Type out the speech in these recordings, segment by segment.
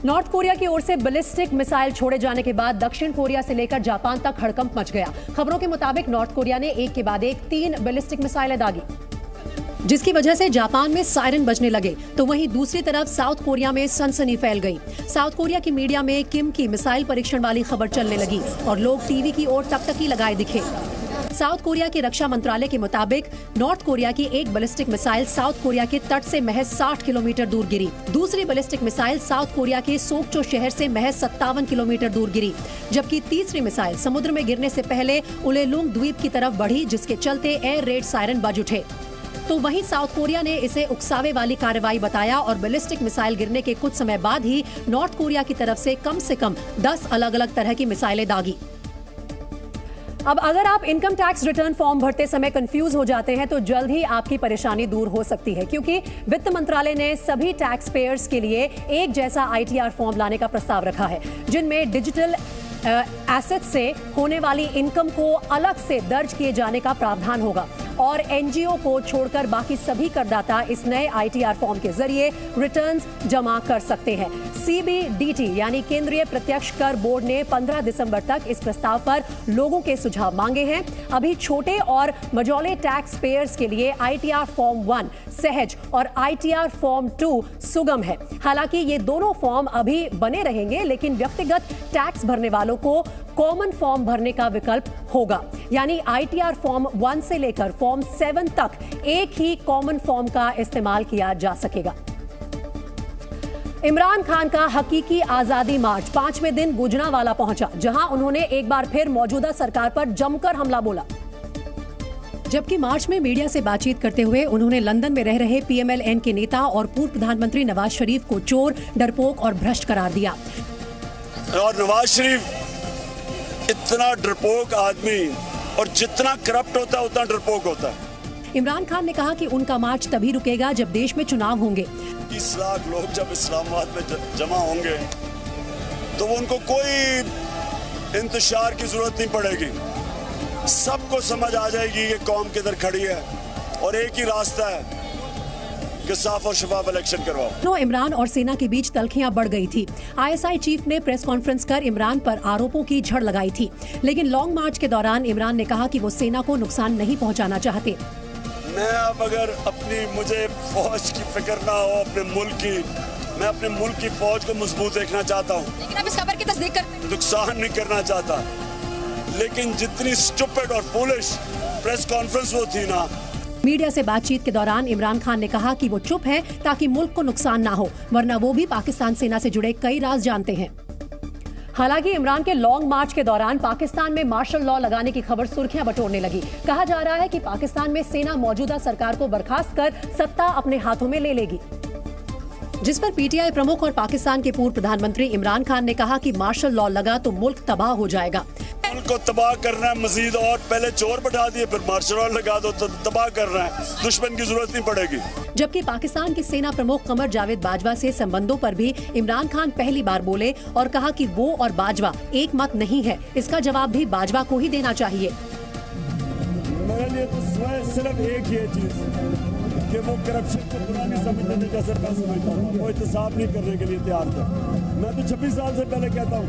North Korea की ओर से ballistic missile छोड़े जाने के बाद दक्षिण कोरिया से लेकर जापान तक हड़कंप मच गया। खबरों के मुताबिक नॉर्थ कोरिया ने एक के बाद एक 3 बैलिस्टिक मिसाइलें दागी, जिसकी वजह से जापान में सायरन बजने लगे। तो वहीं दूसरी तरफ साउथ कोरिया में सनसनी फैल गई। साउथ कोरिया की मीडिया में किम की मिसाइल परीक्षण वाली खबर चलने लगी और लोग टीवी की ओर टकटकी लगाए दिखे। साउथ कोरिया के रक्षा मंत्रालय के मुताबिक नॉर्थ कोरिया की एक बैलिस्टिक मिसाइल साउथ कोरिया के तट से महज 60 किलोमीटर दूर गिरी। दूसरी बैलिस्टिक मिसाइल साउथ कोरिया के सोक्चो शहर से महज 57 किलोमीटर दूर गिरी, जबकि तीसरी मिसाइल समुद्र में गिरने से पहले उलेलुंग द्वीप की तरफ बढ़ी, जिसके चलते एयर रेड सायरन बज उठे। तो वहीं साउथ कोरिया ने इसे उकसावे वाली कार्रवाई बताया और बैलिस्टिक मिसाइल गिरने के कुछ समय बाद ही नॉर्थ कोरिया की तरफ से कम 10 अलग अलग तरह की मिसाइलें दागी। अब अगर आप इनकम टैक्स रिटर्न फॉर्म भरते समय कंफ्यूज हो जाते हैं तो जल्द ही आपकी परेशानी दूर हो सकती है, क्योंकि वित्त मंत्रालय ने सभी टैक्स पेयर्स के लिए एक जैसा ITR फॉर्म लाने का प्रस्ताव रखा है, जिनमें डिजिटल एसेट से होने वाली इनकम को अलग से दर्ज किए जाने का प्रावधान होगा और NGO को छोड़कर बाकी सभी करदाता इस नए ITR फॉर्म के जरिए रिटर्न्स जमा कर सकते हैं। CBDT यानी केंद्रीय प्रत्यक्ष कर बोर्ड ने 15 दिसंबर तक इस प्रस्ताव पर लोगों के सुझाव मांगे हैं। अभी छोटे और मझौले टैक्स पेयर्स के लिए ITR फॉर्म 1 सहज और ITR फॉर्म 2 सुगम है। हालांकि ये दोनों फॉर्म अभी बने रहेंगे, लेकिन व्यक्तिगत टैक्स भरने वालों को कॉमन फॉर्म भरने का विकल्प होगा, यानी ITR फॉर्म 1 से लेकर फॉर्म 7 तक एक ही कॉमन फॉर्म का इस्तेमाल किया जा सकेगा। इमरान खान का हकीकी आजादी मार्च 5वें दिन गुजरांवाला पहुंचा, जहां उन्होंने एक बार फिर मौजूदा सरकार पर जमकर हमला बोला। जबकि मार्च में मीडिया से बातचीत करते हुए उन्होंने लंदन में रह रहे PMLN के नेता और पूर्व प्रधानमंत्री नवाज शरीफ को चोर, डरपोक और भ्रष्ट करार दिया। और नवाज शरीफ इतना डरपोक आदमी और जितना करप्ट होता है उतना डरपोक होता है। इमरान खान ने कहा कि उनका मार्च तभी रुकेगा जब देश में चुनाव होंगे। 30 लाख लोग जब इस्लामाबाद में जमा होंगे तो उनको कोई इंतशार की जरूरत नहीं पड़ेगी। सबको समझ आ जाएगी कि कौम किधर खड़ी है और एक ही रास्ता है कि साफ और शफाफ इलेक्शन करवाओ। इमरान और सेना के बीच तल्खियां बढ़ गई थी। ISI चीफ ने प्रेस कॉन्फ्रेंस कर इमरान पर आरोपों की झड़ लगाई थी, लेकिन लॉन्ग मार्च के दौरान इमरान ने कहा कि वो सेना को नुकसान नहीं पहुंचाना चाहते। मैं अब अगर मुझे फौज की फिक्र ना हो अपने मुल्क की, मैं अपने मुल्क की फौज को मजबूत देखना चाहता हूँ, लेकिन आप इस खबर की तस्दीक करते हैं। नुकसान नहीं करना चाहता। लेकिन जितनी स्टूपिड और फूलिश प्रेस कॉन्फ्रेंस वो थी ना। मीडिया से बातचीत के दौरान इमरान खान ने कहा कि वो चुप है ताकि मुल्क को नुकसान ना हो, वरना वो भी पाकिस्तान सेना से जुड़े कई राज जानते हैं। हालांकि इमरान के लॉन्ग मार्च के दौरान पाकिस्तान में मार्शल लॉ लगाने की खबर सुर्खियां बटोरने लगी। कहा जा रहा है कि पाकिस्तान में सेना मौजूदा सरकार को बर्खास्त कर सत्ता अपने हाथों में ले लेगी, जिस पर PTI प्रमुख और पाकिस्तान के पूर्व प्रधानमंत्री इमरान खान ने कहा कि मार्शल लॉ लगा तो मुल्क तबाह हो जाएगा। मुल्क को तबाह करना है मजीद, और पहले चोर बैठा दिए फिर मार्शल लॉ लगा दो तो तबाह करना है, दुश्मन की जरूरत नहीं पड़ेगी। जबकि पाकिस्तान की सेना प्रमुख कमर जावेद बाजवा से संबंधों पर भी इमरान खान पहली बार बोले और कहा कि वो और बाजवा एक मत नहीं है। इसका जवाब भी बाजवा को ही देना चाहिए। मेरे लिए तो सिर्फ एक ही चीज कि वो करप्शन को बुरा नहीं समझने जैसे मैं समझता हूँ, वो एहतसाब नहीं करने के लिए तैयार था। मैं तो 26 साल से पहले कहता हूँ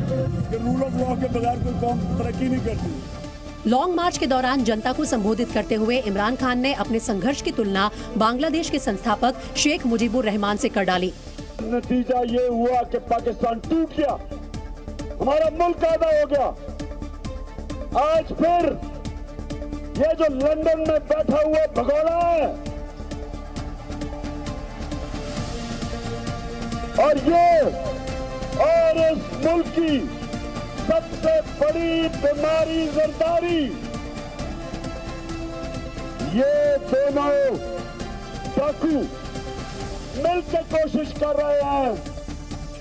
कि रूल ऑफ लॉ के बगैर कोई कौम तरक्की नहीं करती। लॉन्ग मार्च के दौरान जनता को संबोधित करते हुए इमरान खान ने अपने संघर्ष की तुलना बांग्लादेश के संस्थापक शेख मुजीबुर रहमान से कर डाली। नतीजा ये हुआ कि पाकिस्तान टूट गया, हमारा मुल्क आधा हो गया। आज फिर ये जो लंदन में बैठा हुआ भगोड़ा है और इस मुल्क की सबसे बड़ी बीमारी जरदारी, ये दोनों डाकू मिलकर कोशिश कर रहे हैं।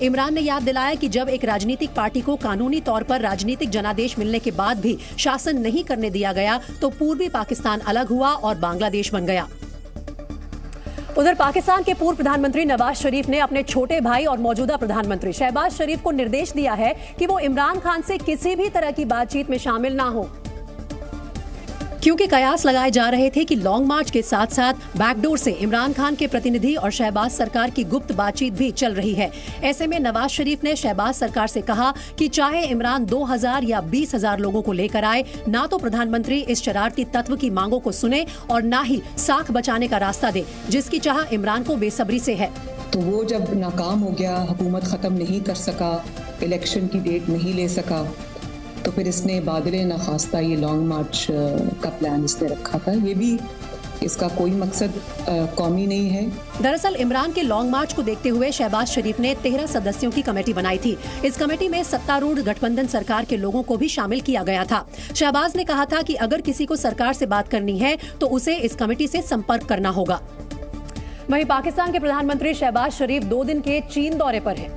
इमरान ने याद दिलाया कि जब एक राजनीतिक पार्टी को कानूनी तौर पर राजनीतिक जनादेश मिलने के बाद भी शासन नहीं करने दिया गया तो पूर्वी पाकिस्तान अलग हुआ और बांग्लादेश बन गया। उधर पाकिस्तान के पूर्व प्रधानमंत्री नवाज शरीफ ने अपने छोटे भाई और मौजूदा प्रधानमंत्री शहबाज शरीफ को निर्देश दिया है कि वो इमरान खान से किसी भी तरह की बातचीत में शामिल ना हो। क्योंकि कयास लगाए जा रहे थे कि लॉन्ग मार्च के साथ साथ बैकडोर से इमरान खान के प्रतिनिधि और शहबाज सरकार की गुप्त बातचीत भी चल रही है। ऐसे में नवाज शरीफ ने शहबाज सरकार से कहा कि चाहे इमरान 2000 या 20,000 लोगों को लेकर आए, ना तो प्रधानमंत्री इस शरारती तत्व की मांगों को सुने और ना ही साख बचाने का रास्ता दे, जिसकी चाह इमरान को बेसब्री से है। तो वो जब नाकाम हो गया, हुकूमत खत्म नहीं कर सका, इलेक्शन की डेट नहीं ले सका, तो फिर इसने बादल नाखास्ता ये लॉन्ग मार्च का प्लान इसने रखा था। ये भी इसका कोई मकसद कौमी नहीं है। दरअसल इमरान के लॉन्ग मार्च को देखते हुए शहबाज शरीफ ने 13 सदस्यों की कमेटी बनाई थी। इस कमेटी में सत्तारूढ़ गठबंधन सरकार के लोगों को भी शामिल किया गया था। शहबाज ने कहा था कि अगर किसी को सरकार से बात करनी है तो उसे इस कमेटी से संपर्क करना होगा। वहीं पाकिस्तान के प्रधानमंत्री शहबाज शरीफ 2 दिन के चीन दौरे पर हैं।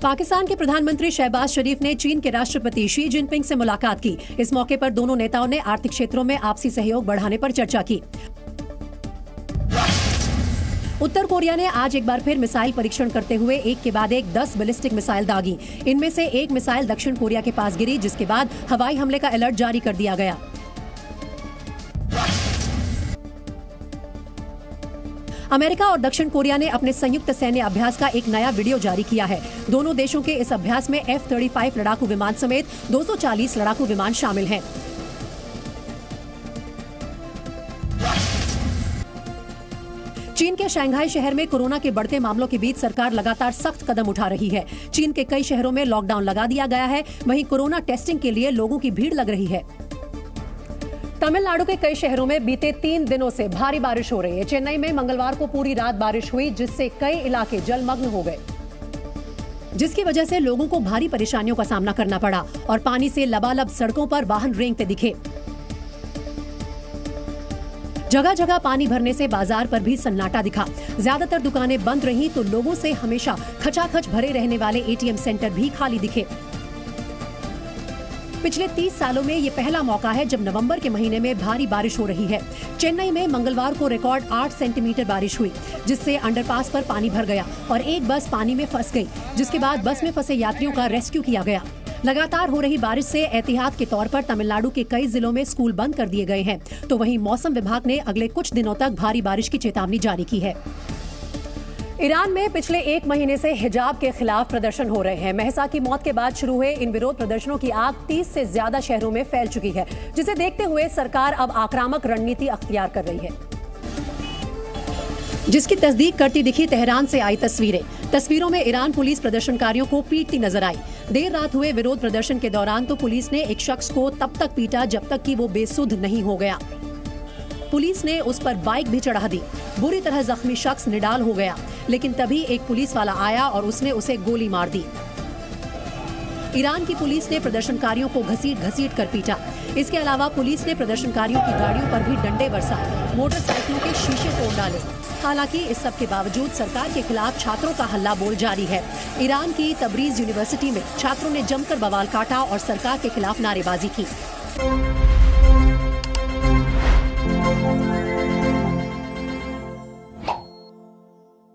पाकिस्तान के प्रधानमंत्री शहबाज शरीफ ने चीन के राष्ट्रपति शी जिनपिंग से मुलाकात की। इस मौके पर दोनों नेताओं ने आर्थिक क्षेत्रों में आपसी सहयोग बढ़ाने पर चर्चा की। उत्तर कोरिया ने आज एक बार फिर मिसाइल परीक्षण करते हुए एक के बाद एक 10 बैलिस्टिक मिसाइल दागी। इनमें से एक मिसाइल दक्षिण कोरिया के पास गिरी, जिसके बाद हवाई हमले का अलर्ट जारी कर दिया गया। अमेरिका और दक्षिण कोरिया ने अपने संयुक्त सैन्य अभ्यास का एक नया वीडियो जारी किया है। दोनों देशों के इस अभ्यास में F-35 लड़ाकू विमान समेत 240 लड़ाकू विमान शामिल हैं। चीन के शंघाई शहर में कोरोना के बढ़ते मामलों के बीच सरकार लगातार सख्त कदम उठा रही है। चीन के कई शहरों में लॉकडाउन लगा दिया गया है। वहीं कोरोना टेस्टिंग के लिए लोगों की भीड़ लग रही है। तमिलनाडु के कई शहरों में बीते 3 दिनों से भारी बारिश हो रही है। चेन्नई में मंगलवार को पूरी रात बारिश हुई, जिससे कई इलाके जलमग्न हो गए, जिसकी वजह से लोगों को भारी परेशानियों का सामना करना पड़ा और पानी से लबालब सड़कों पर वाहन रेंगते दिखे। जगह जगह पानी भरने से बाजार पर भी सन्नाटा दिखा। ज्यादातर दुकानें बंद रहीं तो लोगों से हमेशा खचाखच भरे रहने वाले ATM सेंटर भी खाली दिखे। पिछले 30 सालों में ये पहला मौका है जब नवंबर के महीने में भारी बारिश हो रही है। चेन्नई में मंगलवार को रिकॉर्ड 8 सेंटीमीटर बारिश हुई, जिससे अंडरपास पर पानी भर गया और एक बस पानी में फंस गई, जिसके बाद बस में फंसे यात्रियों का रेस्क्यू किया गया। लगातार हो रही बारिश से एहतियात के तौर पर तमिलनाडु के कई जिलों में स्कूल बंद कर दिए गए हैं। तो वहीं मौसम विभाग ने अगले कुछ दिनों तक भारी बारिश की चेतावनी जारी की है। ईरान में पिछले 1 महीने से हिजाब के खिलाफ प्रदर्शन हो रहे हैं। महसा की मौत के बाद शुरू हुए इन विरोध प्रदर्शनों की आग 30 से ज्यादा शहरों में फैल चुकी है, जिसे देखते हुए सरकार अब आक्रामक रणनीति अख्तियार कर रही है, जिसकी तस्दीक करती दिखी तेहरान से आई तस्वीरें। तस्वीरों में ईरान पुलिस प्रदर्शनकारियों को पीटती नजर आई। देर रात हुए विरोध प्रदर्शन के दौरान तो पुलिस ने एक शख्स को तब तक पीटा जब तक कि वो बेसुध नहीं हो गया। पुलिस ने उस पर बाइक भी चढ़ा दी। बुरी तरह जख्मी शख्स निडाल हो गया, लेकिन तभी एक पुलिस वाला आया और उसने उसे गोली मार दी। ईरान की पुलिस ने प्रदर्शनकारियों को घसीट कर पीटा। इसके अलावा पुलिस ने प्रदर्शनकारियों की गाड़ियों पर भी डंडे बरसाए, मोटरसाइकिलों के शीशे तोड़ डाले। हालांकि इस सब के बावजूद सरकार के खिलाफ छात्रों का हल्ला बोल जारी है। ईरान की तबरीज यूनिवर्सिटी में छात्रों ने जमकर बवाल काटा और सरकार के खिलाफ नारेबाजी की।